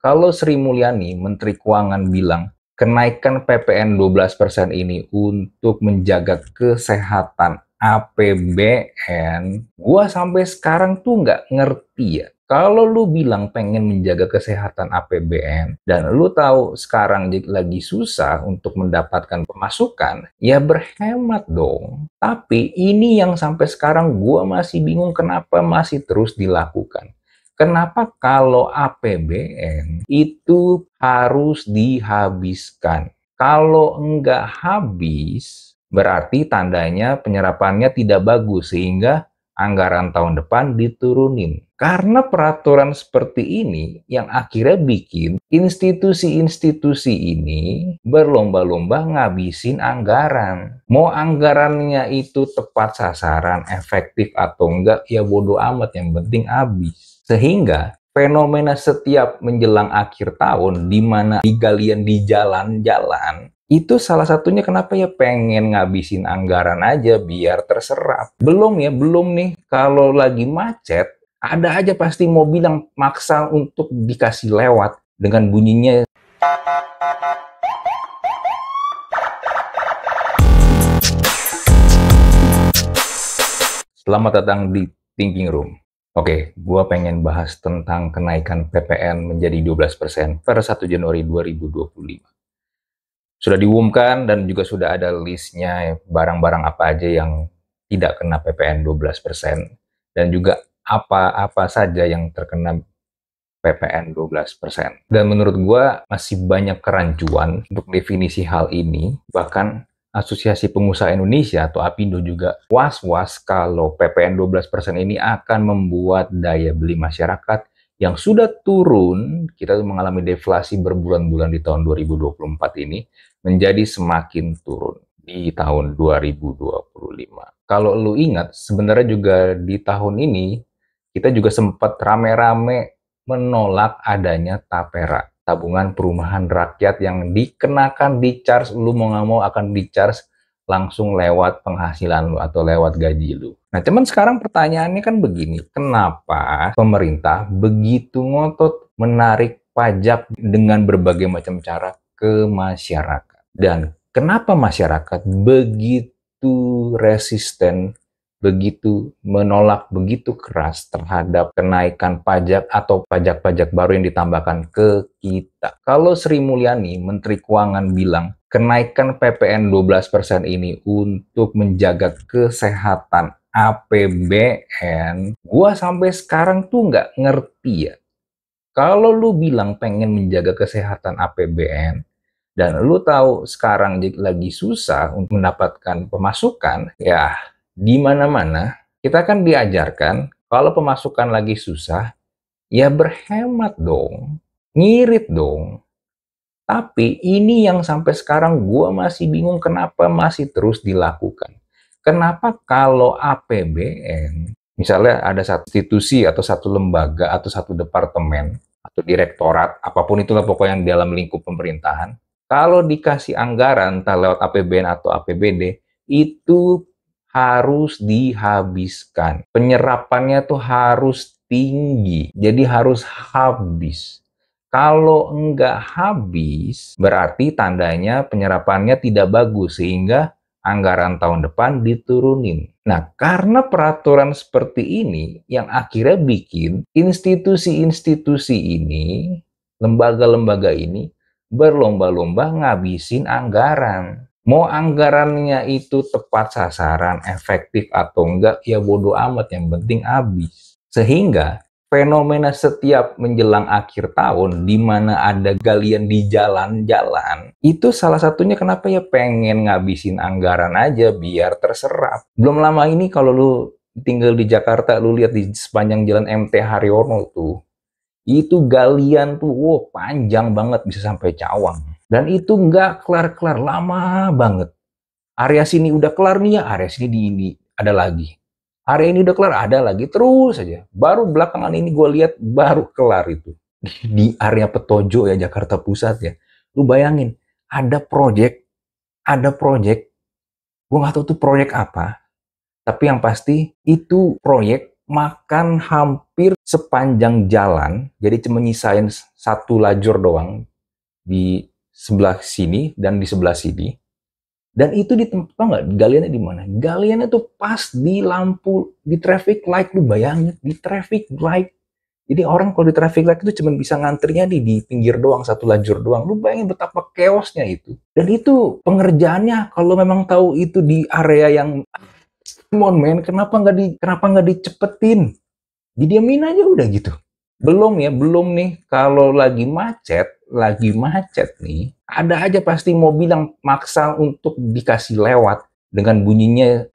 Kalau Sri Mulyani, Menteri Keuangan bilang, kenaikan PPN 12% ini untuk menjaga kesehatan APBN, gua sampai sekarang tuh nggak ngerti ya. Kalau lu bilang pengen menjaga kesehatan APBN, dan lu tahu sekarang lagi susah untuk mendapatkan pemasukan, ya berhemat dong. Tapi ini yang sampai sekarang gua masih bingung kenapa masih terus dilakukan. Kenapa kalau APBN itu harus dihabiskan? Kalau enggak habis, berarti tandanya penyerapannya tidak bagus sehingga anggaran tahun depan diturunin. Karena peraturan seperti ini yang akhirnya bikin institusi-institusi ini berlomba-lomba ngabisin anggaran. Mau anggarannya itu tepat sasaran, efektif atau enggak, ya bodo amat, yang penting habis. Sehingga fenomena setiap menjelang akhir tahun di mana digalian di jalan-jalan itu salah satunya kenapa ya pengen ngabisin anggaran aja biar terserap. Belum nih kalau lagi macet ada aja pasti mobil yang maksa untuk dikasih lewat dengan bunyinya. Selamat datang di Thinking Room. Oke, gua pengen bahas tentang kenaikan PPN menjadi 12% per 1 Januari 2025. Sudah diumumkan dan juga sudah ada listnya barang-barang apa aja yang tidak kena PPN 12% dan juga apa-apa saja yang terkena PPN 12%. Dan menurut gua masih banyak kerancuan untuk definisi hal ini. Bahkan Asosiasi Pengusaha Indonesia atau APindo juga was-was kalau PPN 12% ini akan membuat daya beli masyarakat yang sudah turun, kita mengalami deflasi berbulan-bulan di tahun 2024 ini, menjadi semakin turun di tahun 2025. Kalau lu ingat, sebenarnya juga di tahun ini, kita juga sempat rame-rame menolak adanya tapera, tabungan perumahan rakyat yang dikenakan di charge, lu mau nggak mau akan di charge langsung lewat penghasilan lu atau lewat gaji lu. Nah, cuman sekarang pertanyaannya kan begini, kenapa pemerintah begitu ngotot menarik pajak dengan berbagai macam cara ke masyarakat? Dan kenapa masyarakat begitu resisten, begitu menolak begitu keras terhadap kenaikan pajak atau pajak-pajak baru yang ditambahkan ke kita? Kalau Sri Mulyani, Menteri Keuangan bilang, kenaikan PPN 12% ini untuk menjaga kesehatan APBN, gua sampai sekarang tuh nggak ngerti ya. Kalau lu bilang pengen menjaga kesehatan APBN, dan lu tahu sekarang lagi susah untuk mendapatkan pemasukan, ya di mana-mana kita kan diajarkan kalau pemasukan lagi susah, ya berhemat dong, ngirit dong. Tapi ini yang sampai sekarang gua masih bingung kenapa masih terus dilakukan. Kenapa kalau APBN, misalnya ada satu institusi atau satu lembaga atau satu departemen atau direktorat, apapun itulah pokoknya yang dalam lingkup pemerintahan, kalau dikasih anggaran entah lewat APBN atau APBD, itu harus dihabiskan. Penyerapannya tuh harus tinggi, jadi harus habis. Kalau enggak habis, berarti tandanya penyerapannya tidak bagus sehingga anggaran tahun depan diturunin. Nah, karena peraturan seperti ini yang akhirnya bikin institusi-institusi ini, lembaga-lembaga ini berlomba-lomba ngabisin anggaran. Mau anggarannya itu tepat sasaran, efektif atau enggak, ya bodo amat, yang penting habis. Sehingga fenomena setiap menjelang akhir tahun di mana ada galian di jalan-jalan, itu salah satunya kenapa ya pengen ngabisin anggaran aja biar terserap. Belum lama ini kalau lu tinggal di Jakarta, lu lihat di sepanjang jalan MT Haryono tuh, itu galian tuh, wow, panjang banget bisa sampai Cawang. Dan itu nggak kelar-kelar, lama banget. Area sini udah kelar nih ya, area sini di ini ada lagi. Area ini udah kelar, ada lagi, terus saja. Baru belakangan ini gue lihat baru kelar itu. Di area Petojo ya, Jakarta Pusat ya. Lu bayangin, ada project, gue nggak tahu tuh project apa, tapi yang pasti itu proyek makan hampir sepanjang jalan, jadi cuma nyisain satu lajur doang di sebelah sini dan di sebelah sini. Dan itu di tempat, tau nggak galiannya di mana? Galiannya tuh pas di lampu, di traffic light, lu bayangin, di traffic light. Jadi orang kalau di traffic light itu cuma bisa ngantrinya di pinggir doang, satu lajur doang. Lu bayangin betapa chaosnya itu. Dan itu pengerjaannya, kalau memang tahu itu di area yang, come on man, kenapa nggak dicepetin? Didiamin aja udah gitu. Belum nih, kalau lagi macet nih, ada aja pasti mobil yang maksa untuk dikasih lewat dengan bunyinya.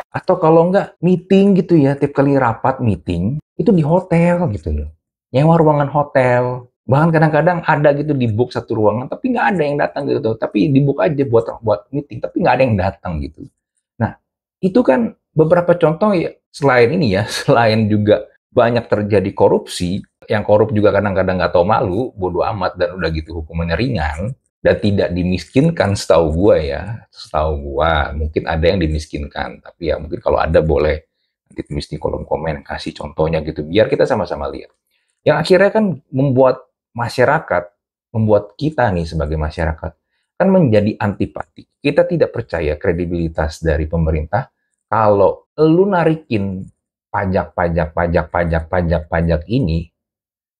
Atau kalau nggak meeting gitu ya, tiap kali rapat meeting, itu di hotel gitu loh. Nyewa ruangan hotel. Bahkan kadang-kadang ada gitu di book satu ruangan, tapi nggak ada yang datang gitu. Tapi di book aja buat meeting, tapi nggak ada yang datang gitu. Nah, itu kan beberapa contoh ya, selain ini ya, selain juga banyak terjadi korupsi, yang korup juga kadang-kadang nggak tahu malu, bodoh amat, dan udah gitu hukumannya ringan, dan tidak dimiskinkan setahu gua, mungkin ada yang dimiskinkan, tapi ya mungkin kalau ada boleh nanti tulis di kolom komen, kasih contohnya gitu, biar kita sama-sama lihat. Yang akhirnya kan membuat masyarakat, membuat kita nih sebagai masyarakat, kan menjadi antipati. Kita tidak percaya kredibilitas dari pemerintah kalau lu narikin pajak ini,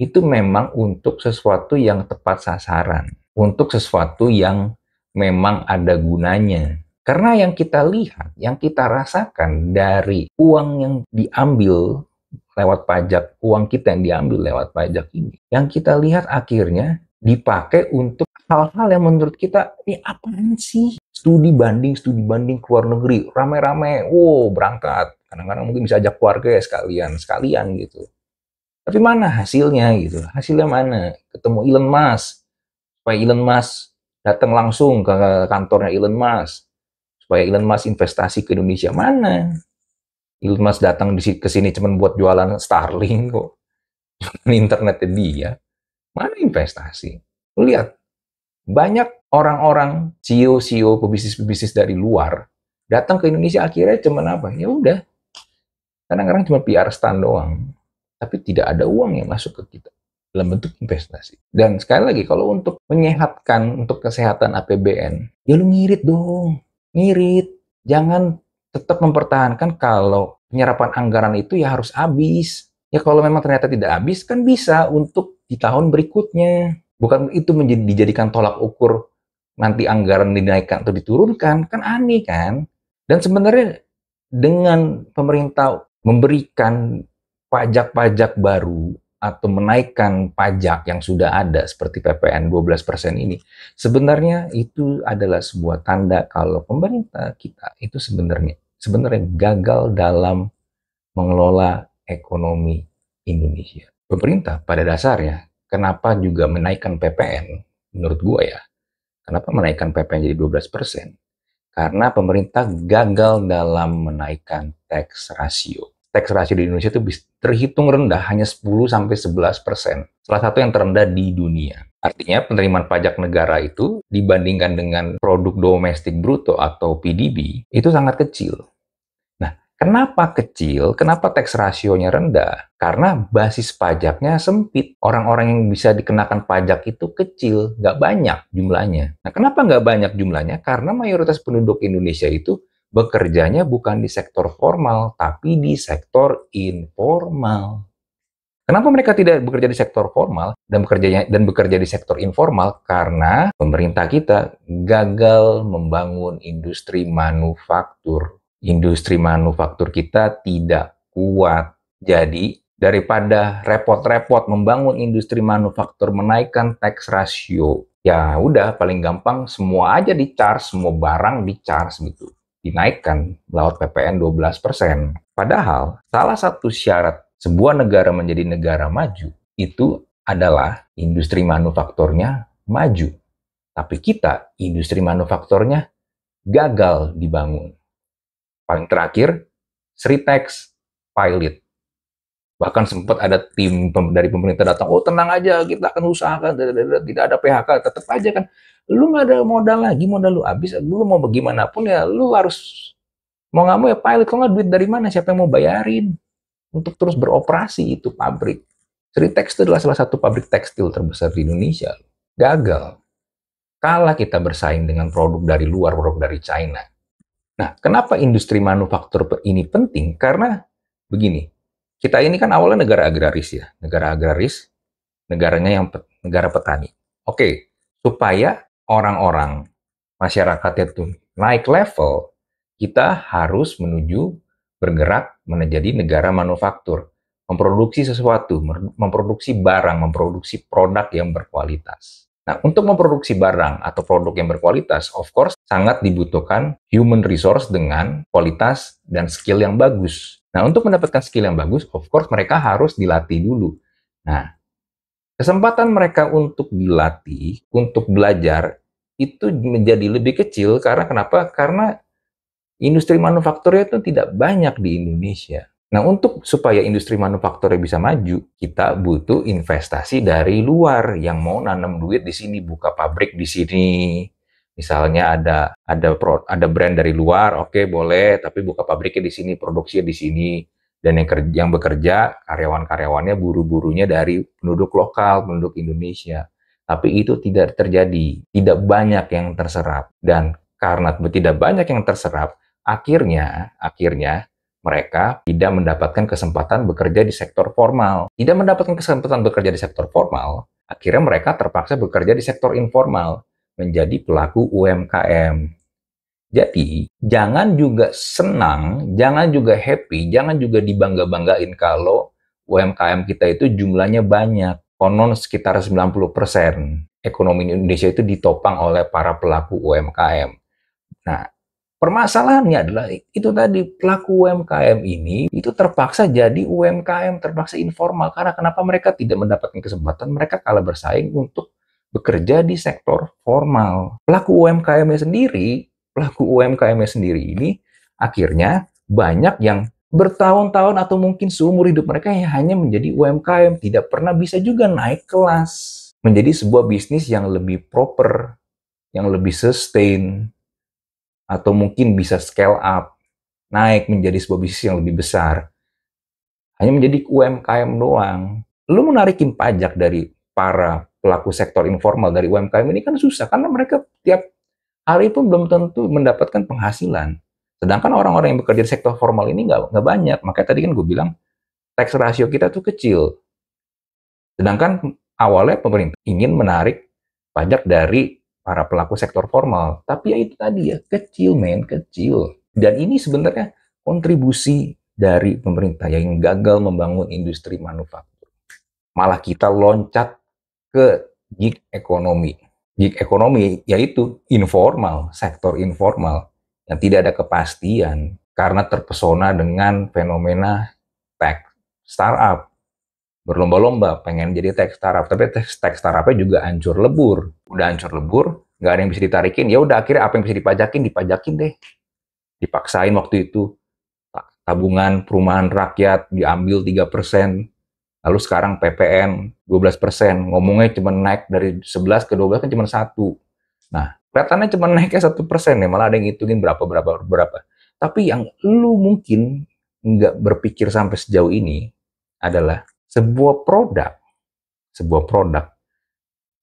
itu memang untuk sesuatu yang tepat sasaran, untuk sesuatu yang memang ada gunanya. Karena yang kita lihat, yang kita rasakan dari uang yang diambil lewat pajak, uang kita yang diambil lewat pajak ini, yang kita lihat akhirnya dipakai untuk hal-hal yang menurut kita, ini apaan sih? Studi banding ke luar negeri, rame-rame, berangkat. Kadang-kadang mungkin bisa ajak keluarga ya sekalian gitu. Tapi mana hasilnya gitu? Hasilnya mana? Ketemu Elon Musk, supaya Elon Musk datang langsung ke kantornya Elon Musk, supaya Elon Musk investasi ke Indonesia. Mana? Elon Musk datang ke sini cuma buat jualan Starlink kok. Internetnya dia. Mana investasi? Lu lihat, banyak orang-orang CEO pebisnis dari luar datang ke Indonesia akhirnya cuma apa? Ya udah, kadang-kadang cuma PR stand doang, tapi tidak ada uang yang masuk ke kita dalam bentuk investasi. Dan sekali lagi, kalau untuk menyehatkan untuk kesehatan APBN, ya lu ngirit dong, ngirit. Jangan tetap mempertahankan kalau penyerapan anggaran itu ya harus habis. Ya kalau memang ternyata tidak habis, kan bisa untuk di tahun berikutnya. Bukan itu dijadikan tolak ukur nanti anggaran dinaikkan atau diturunkan, kan aneh kan? Dan sebenarnya dengan pemerintah memberikan pajak-pajak baru atau menaikkan pajak yang sudah ada seperti PPN 12% ini, sebenarnya itu adalah sebuah tanda kalau pemerintah kita itu sebenarnya gagal dalam mengelola ekonomi Indonesia. Pemerintah pada dasarnya, kenapa juga menaikkan PPN? Menurut gua ya, kenapa menaikkan PPN jadi 12%? Karena pemerintah gagal dalam menaikkan tax ratio. Tax ratio di Indonesia itu terhitung rendah, hanya 10-11%. Salah satu yang terendah di dunia. Artinya penerimaan pajak negara itu dibandingkan dengan produk domestik bruto atau PDB, itu sangat kecil. Nah, kenapa kecil? Kenapa tax ratio-nya rendah? Karena basis pajaknya sempit. Orang-orang yang bisa dikenakan pajak itu kecil, nggak banyak jumlahnya. Nah, kenapa nggak banyak jumlahnya? Karena mayoritas penduduk Indonesia itu bekerjanya bukan di sektor formal, tapi di sektor informal. Kenapa mereka tidak bekerja di sektor formal dan bekerja di sektor informal? Karena pemerintah kita gagal membangun industri manufaktur. Industri manufaktur kita tidak kuat. Jadi, daripada repot-repot membangun industri manufaktur, menaikkan tax ratio, ya udah paling gampang semua aja di-charge, semua barang di-charge gitu. Dinaikkan lewat PPN 12%. Padahal, salah satu syarat sebuah negara menjadi negara maju itu adalah industri manufakturnya maju. Tapi kita, industri manufakturnya gagal dibangun. Paling terakhir, Sritex pilot. Bahkan sempat ada tim dari pemerintah datang, tenang aja, kita akan usahakan, tidak ada PHK, tetap aja kan. Lu nggak ada modal lagi, modal lu habis, lu mau bagaimanapun ya, lu harus Mau nggak mau ya pilot, kalau nggak duit dari mana? Siapa yang mau bayarin untuk terus beroperasi itu pabrik? Sritex itu adalah salah satu pabrik tekstil terbesar di Indonesia. Gagal. Kalah kita bersaing dengan produk dari luar, produk dari China. Nah, kenapa industri manufaktur ini penting? Karena begini, kita ini kan awalnya negara agraris ya, negara agraris, negaranya yang negara petani. Oke, supaya orang-orang masyarakatnya itu naik level, kita harus menuju bergerak menjadi negara manufaktur, memproduksi sesuatu, memproduksi barang, memproduksi produk yang berkualitas. Nah, untuk memproduksi barang atau produk yang berkualitas, of course, sangat dibutuhkan human resource dengan kualitas dan skill yang bagus. Nah, untuk mendapatkan skill yang bagus, of course, mereka harus dilatih dulu. Nah, kesempatan mereka untuk dilatih, untuk belajar, itu menjadi lebih kecil karena kenapa? Karena industri manufakturnya itu tidak banyak di Indonesia. Nah, untuk supaya industri manufakturnya bisa maju, kita butuh investasi dari luar yang mau nanam duit di sini, buka pabrik di sini. Misalnya ada brand dari luar, oke boleh, tapi buka pabriknya di sini, produksinya di sini, dan yang bekerja karyawan-karyawannya, buru-burunya dari penduduk lokal, penduduk Indonesia. Tapi itu tidak terjadi, tidak banyak yang terserap, dan karena tidak banyak yang terserap, akhirnya mereka tidak mendapatkan kesempatan bekerja di sektor formal. Tidak mendapatkan kesempatan bekerja di sektor formal, akhirnya mereka terpaksa bekerja di sektor informal, menjadi pelaku UMKM. Jadi, jangan juga senang, jangan juga happy, jangan juga dibangga-banggain kalau UMKM kita itu jumlahnya banyak. Konon sekitar 90% ekonomi Indonesia itu ditopang oleh para pelaku UMKM. Nah, permasalahannya adalah itu tadi, pelaku UMKM ini itu terpaksa jadi UMKM, terpaksa informal. Karena kenapa mereka tidak mendapatkan kesempatan, mereka kalah bersaing untuk bekerja di sektor formal. Pelaku UMKM-nya sendiri ini akhirnya banyak yang bertahun-tahun atau mungkin seumur hidup mereka yang hanya menjadi UMKM, tidak pernah bisa juga naik kelas menjadi sebuah bisnis yang lebih proper, yang lebih sustain, atau mungkin bisa scale up, naik menjadi sebuah bisnis yang lebih besar. Hanya menjadi UMKM doang. Lu menarikin pajak dari para pelaku sektor informal dari UMKM ini kan susah, karena mereka tiap hari pun belum tentu mendapatkan penghasilan. Sedangkan orang-orang yang bekerja di sektor formal ini nggak banyak. Makanya tadi kan gue bilang, tax ratio kita tuh kecil. Sedangkan awalnya pemerintah ingin menarik pajak dari para pelaku sektor formal. Tapi ya itu tadi ya, kecil men, kecil. Dan ini sebenarnya kontribusi dari pemerintah yang gagal membangun industri manufaktur. Malah kita loncat ke gig ekonomi. Gig ekonomi yaitu informal, sektor informal yang tidak ada kepastian karena terpesona dengan fenomena tech startup. Berlomba-lomba pengen jadi tech startup, tapi tech startupnya juga hancur lebur. Udah hancur lebur, nggak ada yang bisa ditarikin, ya udah akhirnya apa yang bisa dipajakin deh. Dipaksain waktu itu, tabungan perumahan rakyat diambil 3%, lalu sekarang PPN 12%, ngomongnya cuma naik dari 11 ke 12 kan cuma 1. Nah, kelihatannya cuma naiknya 1% ya, malah ada yang ngitungin berapa. Tapi yang lu mungkin nggak berpikir sampai sejauh ini adalah sebuah produk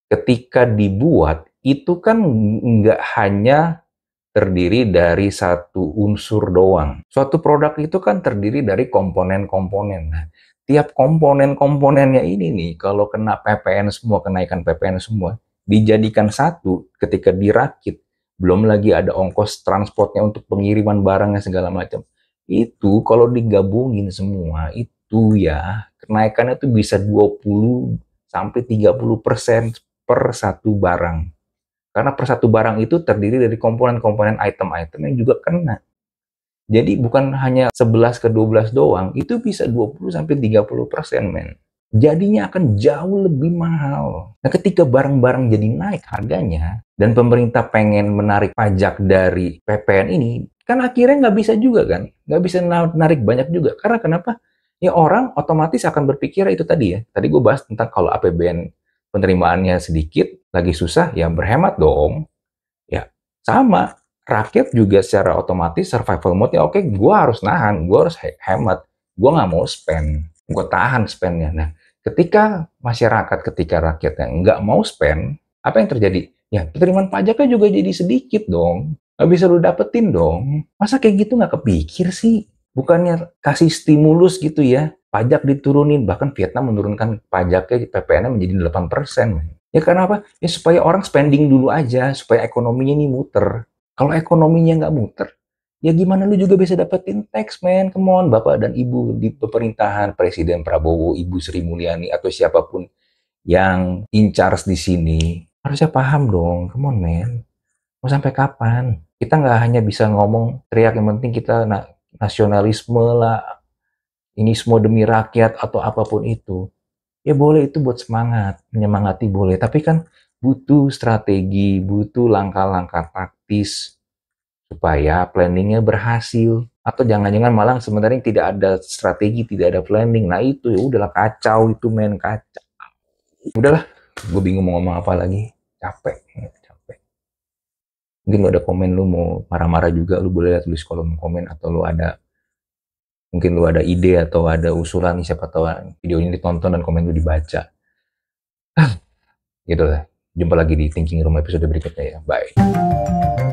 ketika dibuat itu kan nggak hanya terdiri dari satu unsur doang. Suatu produk itu kan terdiri dari komponen-komponen. Nah, tiap komponen-komponennya ini nih, kalau kena PPN semua, kenaikan PPN semua, dijadikan satu ketika dirakit, belum lagi ada ongkos transportnya untuk pengiriman barangnya segala macam. Itu kalau digabungin semua, itu ya, kenaikannya tuh bisa 20 sampai 30% per satu barang. Karena per satu barang itu terdiri dari komponen-komponen item-item yang juga kena. Jadi bukan hanya 11 ke 12 doang, itu bisa 20 sampai 30%, men. Jadinya akan jauh lebih mahal. Nah, ketika barang-barang jadi naik harganya, dan pemerintah pengen menarik pajak dari PPN ini, kan akhirnya nggak bisa juga kan? Nggak bisa narik banyak juga. Karena kenapa? Ya orang otomatis akan berpikir itu tadi ya. Tadi gue bahas tentang kalau APBN penerimaannya sedikit, lagi susah, ya berhemat dong. Ya, sama. rakyat juga secara otomatis survival mode, ya oke, gue harus nahan, gue harus hemat, gue nggak mau spend, gue tahan spendnya. Nah, ketika masyarakat, ketika rakyatnya nggak mau spend, apa yang terjadi? Ya, penerimaan pajaknya juga jadi sedikit dong. Nggak bisa lu dapetin dong. Masa kayak gitu nggak kepikir sih? Bukannya kasih stimulus gitu ya, pajak diturunin, bahkan Vietnam menurunkan pajaknya PPN menjadi 8%. Ya karena apa? Ya supaya orang spending dulu aja, supaya ekonominya ini muter. Kalau ekonominya nggak muter, ya gimana lu juga bisa dapetin tax, man? Come on, Bapak dan Ibu di pemerintahan, Presiden Prabowo, Ibu Sri Mulyani, atau siapapun yang in charge di sini. Harusnya paham dong, come on, man. Mau sampai kapan? Kita nggak hanya bisa ngomong, teriak, yang penting kita nasionalisme lah, ini semua demi rakyat, atau apapun itu. Ya boleh, itu buat semangat, menyemangati boleh. Tapi kan butuh strategi, butuh langkah-langkah taktis, supaya planningnya berhasil. Atau jangan-jangan malah sebenarnya tidak ada strategi, tidak ada planning. Nah itu ya udahlah, kacau itu, men, kacau. Udahlah, gue bingung mau ngomong apa lagi. Capek, capek. Mungkin lu ada komen, lu mau marah-marah juga, lu boleh tulis kolom komen, atau lu ada, mungkin lu ada ide atau ada usulan, siapa tahu video ini ditonton dan komen lu dibaca. Gitu lah. Jumpa lagi di Thinking Room episode berikutnya ya. Bye.